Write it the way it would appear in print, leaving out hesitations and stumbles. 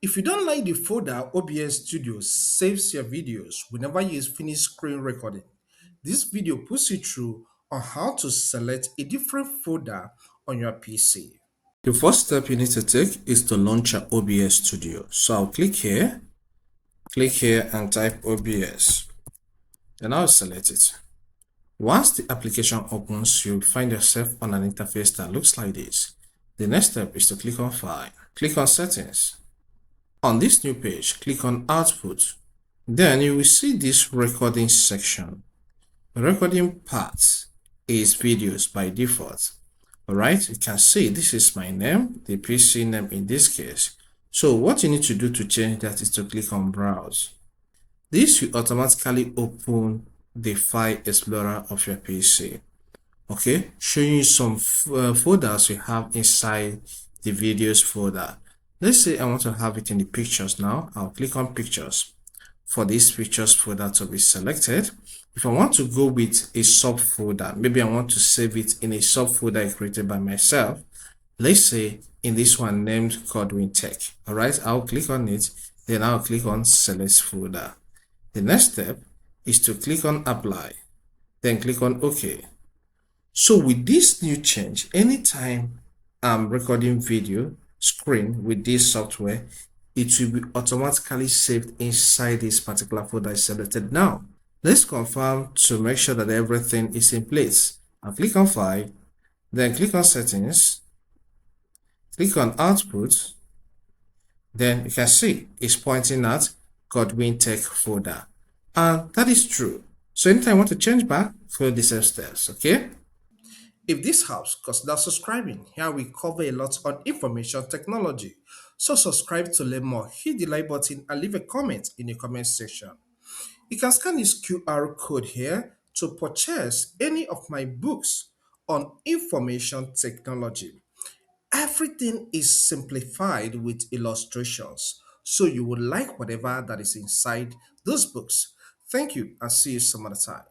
If you don't like the folder OBS Studio saves your videos whenever you finish screen recording, this video puts you through on how to select a different folder on your PC. The first step you need to take is to launch your OBS Studio. So I'll click here and type OBS. Then I'll select it. Once the application opens, you'll find yourself on an interface that looks like this. The next step is to click on File, click on Settings. On this new page, click on Output. Then you will see this recording section. The recording part is videos by default. Alright, you can see this is my name, the PC name in this case. So what you need to do to change that is to click on Browse. This will automatically open the file explorer of your PC. Okay, showing you some folders you have inside the videos folder. Let's say I want to have it in the pictures now. I'll click on Pictures for this pictures folder to be selected. If I want to go with a subfolder, maybe I want to save it in a subfolder I created by myself. Let's say in this one named Godwin Tech. All right, I'll click on it. Then I'll click on Select Folder. The next step is to click on Apply. Then click on OK. So with this new change, anytime I'm recording video screen with this software, it will be automatically saved inside this particular folder I selected now. Let's confirm to make sure that everything is in place. I'll click on File, then click on Settings, click on Output, then you can see it's pointing at Godwin Tech folder. And that is true. So anytime I want to change back, follow the same steps, okay? If this helps, consider subscribing. Here we cover a lot on information technology. So subscribe to learn more, hit the like button and leave a comment in the comment section. You can scan this QR code here to purchase any of my books on information technology. Everything is simplified with illustrations, so you will like whatever that is inside those books. Thank you and see you some other time.